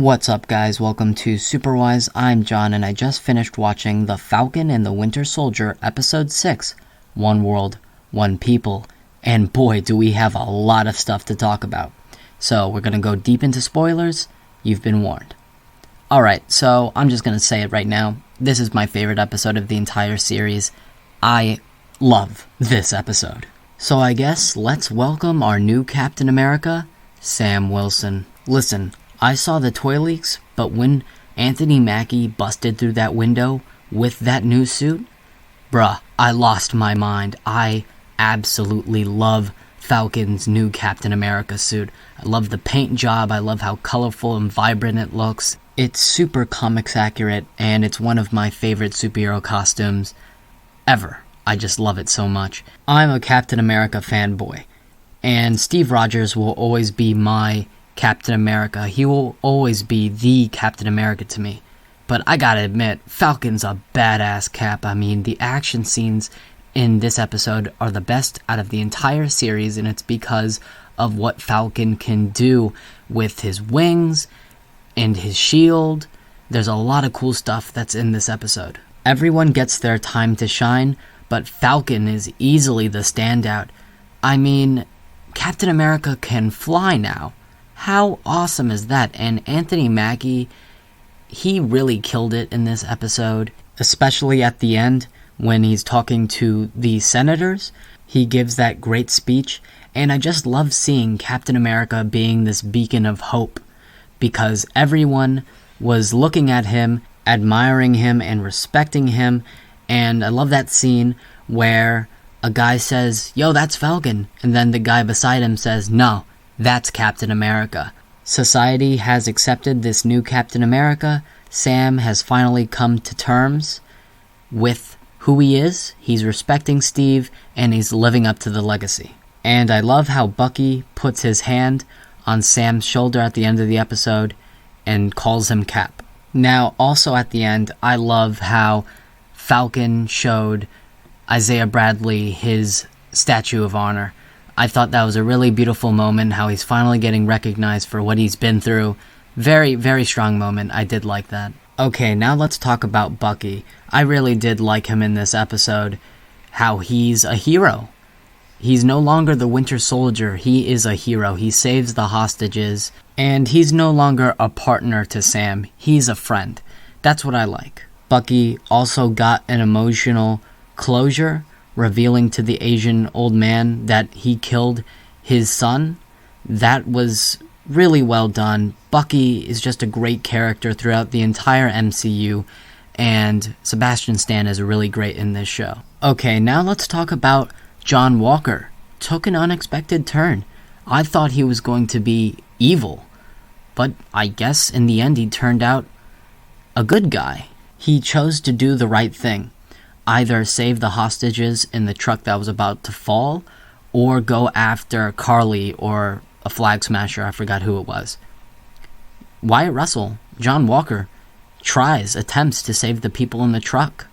What's up, guys? Welcome to Superwise. I'm John, and I just finished watching The Falcon and the Winter Soldier, Episode 6, One World, One People. And boy, do we have a lot of stuff to talk about. So we're going to go deep into spoilers. You've been warned. Alright, so I'm just going to say it right now. This is my favorite episode of the entire series. I love this episode. So I guess let's welcome our new Captain America, Sam Wilson. Listen, I saw the toy leaks, but when Anthony Mackie busted through that window with that new suit, bruh, I lost my mind. I absolutely love Falcon's new Captain America suit. I love the paint job. I love how colorful and vibrant it looks. It's super comics accurate, and it's one of my favorite superhero costumes ever. I just love it so much. I'm a Captain America fanboy, and Steve Rogers will always be my Captain America. He will always be the Captain America to me. But I gotta admit, Falcon's a badass Cap. I mean, the action scenes in this episode are the best out of the entire series, and it's because of what Falcon can do with his wings and his shield. There's a lot of cool stuff that's in this episode. Everyone gets their time to shine, but Falcon is easily the standout. I mean, Captain America can fly now. How awesome is that? And Anthony Mackie, he really killed it in this episode, especially at the end when he's talking to the senators. He gives that great speech, and I just love seeing Captain America being this beacon of hope, because everyone was looking at him, admiring him, and respecting him. And I love that scene where a guy says, "Yo, that's Falcon," and then the guy beside him says, "No, that's Captain America." Society has accepted this new Captain America. Sam has finally come to terms with who he is. He's respecting Steve, and he's living up to the legacy. And I love how Bucky puts his hand on Sam's shoulder at the end of the episode and calls him Cap. Now, also at the end, I love how Falcon showed Isaiah Bradley his Statue of Honor. I thought that was a really beautiful moment, how he's finally getting recognized for what he's been through. Very, very strong moment. I did like that. Okay, now let's talk about Bucky. I really did like him in this episode, how he's a hero. He's no longer the Winter Soldier. He is a hero. He saves the hostages, and he's no longer a partner to Sam. He's a friend. That's what I like. Bucky also got an emotional closure, revealing to the Asian old man that he killed his son. That was really well done. Bucky is just a great character throughout the entire MCU, and Sebastian Stan is really great in this show. Okay, now let's talk about John Walker. Took an unexpected turn. I thought he was going to be evil, but I guess in the end he turned out a good guy. He chose to do the right thing. Either save the hostages in the truck that was about to fall, or go after Carly or a flag smasher, I forgot who it was. Wyatt Russell, John Walker, attempts to save the people in the truck.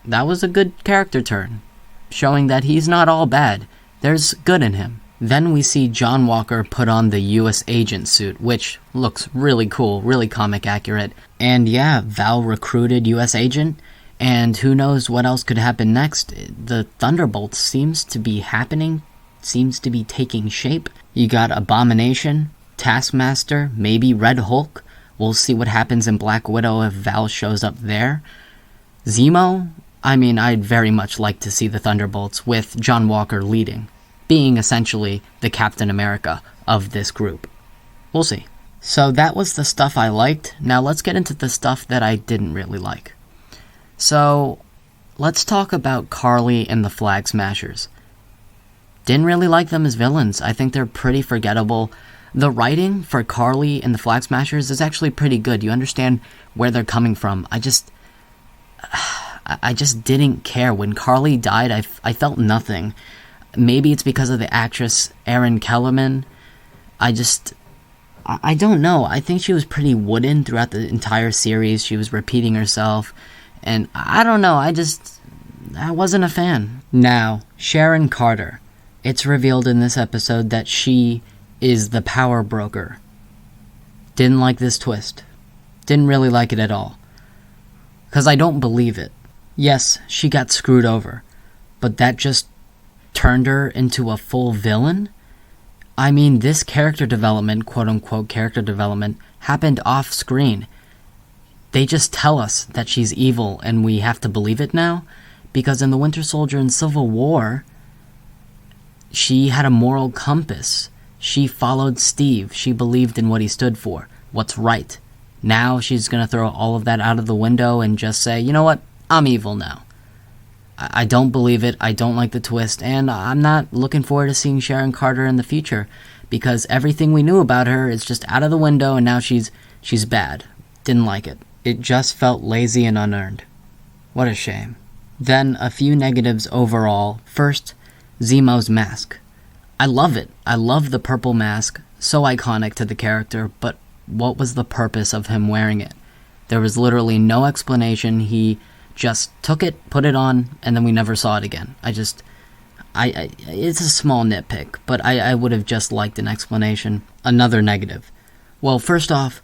That was a good character turn, showing that he's not all bad. There's good in him. Then we see John Walker put on the US agent suit, which looks really cool, really comic accurate. And yeah, Val recruited US agent. And who knows what else could happen next. The Thunderbolts seems to be happening, seems to be taking shape. You got Abomination, Taskmaster, maybe Red Hulk. We'll see what happens in Black Widow if Val shows up there. Zemo, I mean, I'd very much like to see the Thunderbolts with John Walker leading, being essentially the Captain America of this group. We'll see. So that was the stuff I liked. Now let's get into the stuff that I didn't really like. So, let's talk about Carly and the Flag Smashers. Didn't really like them as villains. I think they're pretty forgettable. The writing for Carly and the Flag Smashers is actually pretty good. You understand where they're coming from. I just didn't care. When Carly died, I felt nothing. Maybe it's because of the actress Erin Kellerman. I don't know. I think she was pretty wooden throughout the entire series. She was repeating herself. And I don't know, I wasn't a fan. Now, Sharon Carter. It's revealed in this episode that she is the power broker. Didn't like this twist. Didn't really like it at all. Because I don't believe it. Yes, she got screwed over, but that just turned her into a full villain? I mean, this character development, quote-unquote character development, happened off-screen. They just tell us that she's evil and we have to believe it now? Because in The Winter Soldier and Civil War, she had a moral compass. She followed Steve. She believed in what he stood for, what's right. Now she's going to throw all of that out of the window and just say, you know what, I'm evil now. I don't believe it, I don't like the twist, and I'm not looking forward to seeing Sharon Carter in the future, because everything we knew about her is just out of the window, and now she's bad. Didn't like it. It just felt lazy and unearned. What a shame. Then, a few negatives overall. First, Zemo's mask. I love it. I love the purple mask, so iconic to the character, but what was the purpose of him wearing it? There was literally no explanation. He just took it, put it on, and then we never saw it again. It's a small nitpick, but I would have just liked an explanation. Another negative. Well, first off,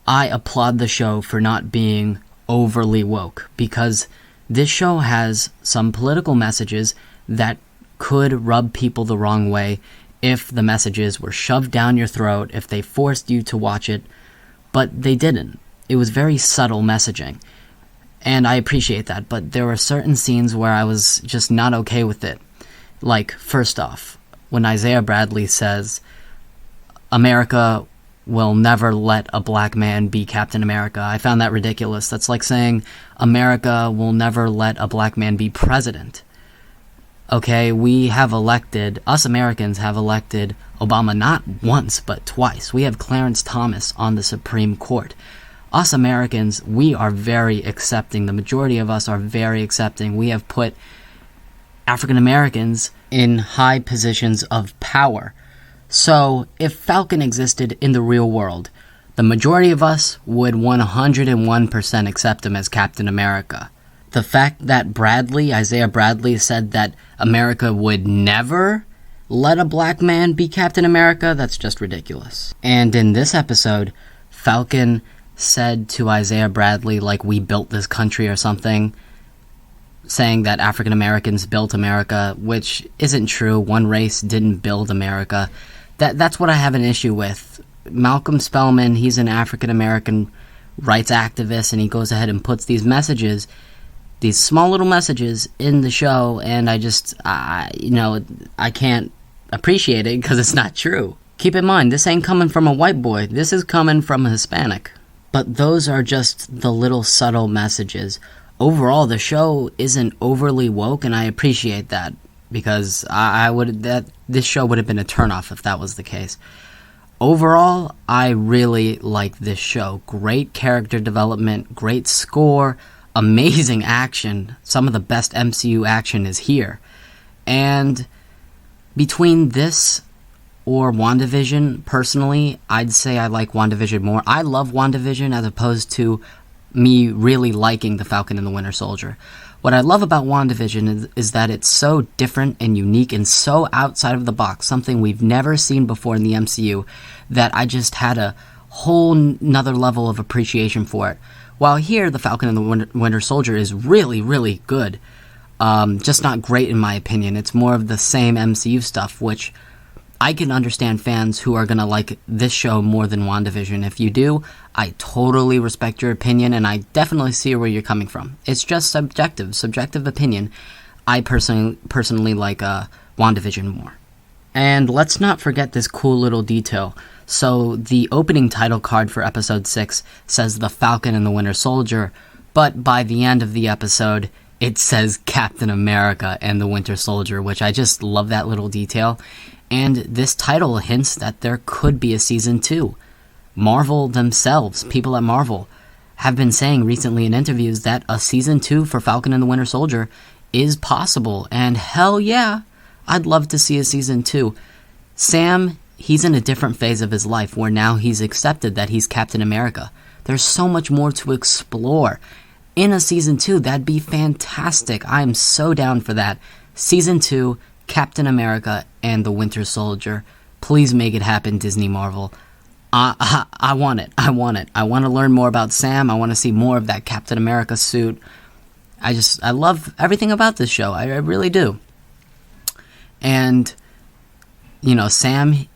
I applaud the show for not being overly woke, because this show has some political messages that could rub people the wrong way if the messages were shoved down your throat, if they forced you to watch it, but they didn't. It was very subtle messaging. And I appreciate that, but there were certain scenes where I was just not okay with it. Like, first off, when Isaiah Bradley says, America will never let a black man be Captain America, I found that ridiculous. That's like saying, America will never let a black man be president. Okay, us Americans have elected Obama not once, but twice. We have Clarence Thomas on the Supreme Court. Us Americans, we are very accepting. The majority of us are very accepting. We have put African Americans in high positions of power. So, if Falcon existed in the real world, the majority of us would 101% accept him as Captain America. The fact that Isaiah Bradley, said that America would never let a black man be Captain America, that's just ridiculous. And in this episode, Falcon said to Isaiah Bradley, like, we built this country or something, saying that African Americans built America, which isn't true. One race didn't build America. That's what I have an issue with. Malcolm Spellman, he's an African American rights activist, and he goes ahead and puts these messages, these small little messages in the show, and I can't appreciate it because it's not true. Keep in mind, this ain't coming from a white boy. This is coming from a Hispanic. But those are just the little subtle messages. Overall, the show isn't overly woke, and I appreciate that, because this show would have been a turnoff if that was the case. Overall, I really like this show. Great character development, great score, amazing action. Some of the best MCU action is here. And between this or WandaVision, personally, I'd say I like WandaVision more. I love WandaVision as opposed to me really liking The Falcon and the Winter Soldier. What I love about WandaVision is that it's so different and unique and so outside of the box, something we've never seen before in the MCU, that I just had a whole nother level of appreciation for it. While here, The Falcon and the Winter Soldier is really, really good. Just not great in my opinion. It's more of the same MCU stuff, which I can understand fans who are going to like this show more than WandaVision. If you do, I totally respect your opinion, and I definitely see where you're coming from. It's just subjective opinion. I personally like WandaVision more. And let's not forget this cool little detail. So the opening title card for episode 6 says The Falcon and the Winter Soldier, but by the end of the episode, it says Captain America and the Winter Soldier, which I just love that little detail. And this title hints that there could be a season 2. Marvel themselves, people at Marvel, have been saying recently in interviews that a season 2 for Falcon and the Winter Soldier is possible. And hell yeah, I'd love to see a season 2. Sam, he's in a different phase of his life where now he's accepted that he's Captain America. There's so much more to explore. In a season 2, that'd be fantastic. I'm so down for that. Season 2, Captain America and the Winter Soldier. Please make it happen, Disney Marvel. I want it. I want it. I want to learn more about Sam. I want to see more of that Captain America suit. I love everything about this show. I really do. And, you know, Sam,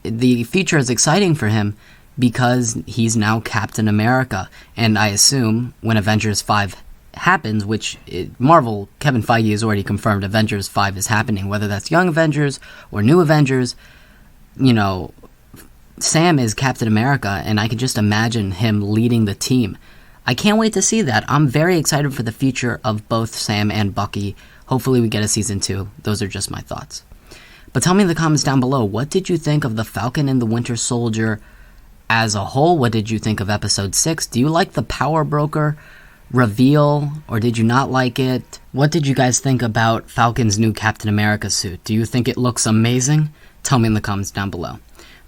the future is exciting for him because he's now Captain America. And I assume when Avengers 5 happens, which Marvel, Kevin Feige has already confirmed Avengers 5 is happening, whether that's Young Avengers or New Avengers, you know, Sam is Captain America, and I can just imagine him leading the team. I can't wait to see that. I'm very excited for the future of both Sam and Bucky. Hopefully we get a season 2. Those are just my thoughts. But tell me in the comments down below, what did you think of the Falcon and the Winter Soldier as a whole? What did you think of episode 6? Do you like the Power Broker reveal, or did you not like it? What did you guys think about Falcon's new Captain America suit? Do you think it looks amazing? Tell me in the comments down below.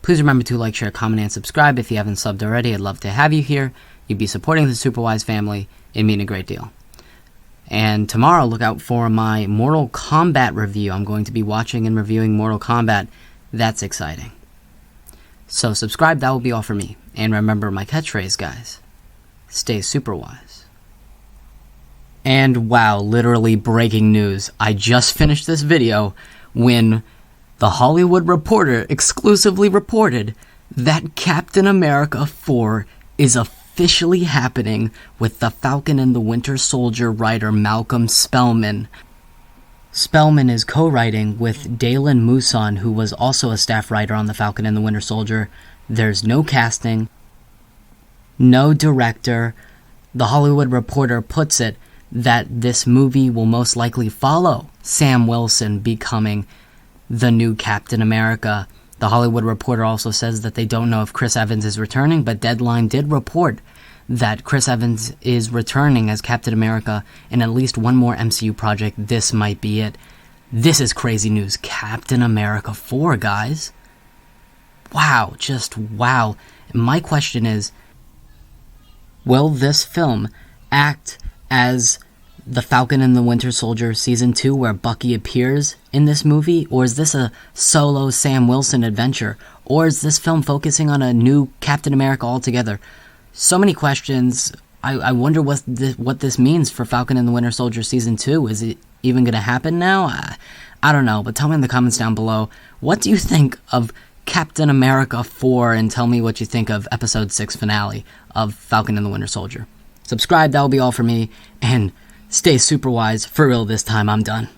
Please remember to like, share, comment, and subscribe if you haven't subbed already. I'd love to have you here. You'd be supporting the Superwise family. It'd mean a great deal. And tomorrow, look out for my Mortal Kombat review. I'm going to be watching and reviewing Mortal Kombat. That's exciting. So subscribe, that will be all for me. And remember my catchphrase, guys. Stay Superwise. And wow, literally breaking news. I just finished this video when The Hollywood Reporter exclusively reported that Captain America 4 is officially happening with the Falcon and the Winter Soldier writer Malcolm Spellman. Spellman is co-writing with Dalen Muson, who was also a staff writer on the Falcon and the Winter Soldier. There's no casting, no director. The Hollywood Reporter puts it that this movie will most likely follow Sam Wilson becoming the new Captain America. The Hollywood Reporter also says that they don't know if Chris Evans is returning, but Deadline did report that Chris Evans is returning as Captain America in at least one more MCU project. This might be it. This is crazy news. Captain America 4, guys. Wow, just wow. My question is, will this film act as The Falcon and the Winter Soldier Season 2, where Bucky appears in this movie? Or is this a solo Sam Wilson adventure? Or is this film focusing on a new Captain America altogether? So many questions. I wonder what this means for Falcon and the Winter Soldier Season 2. Is it even going to happen now? I don't know, but tell me in the comments down below, what do you think of Captain America 4? And tell me what you think of Episode 6 finale of Falcon and the Winter Soldier. Subscribe, that will be all for me, and stay Superwise. For real this time, I'm done.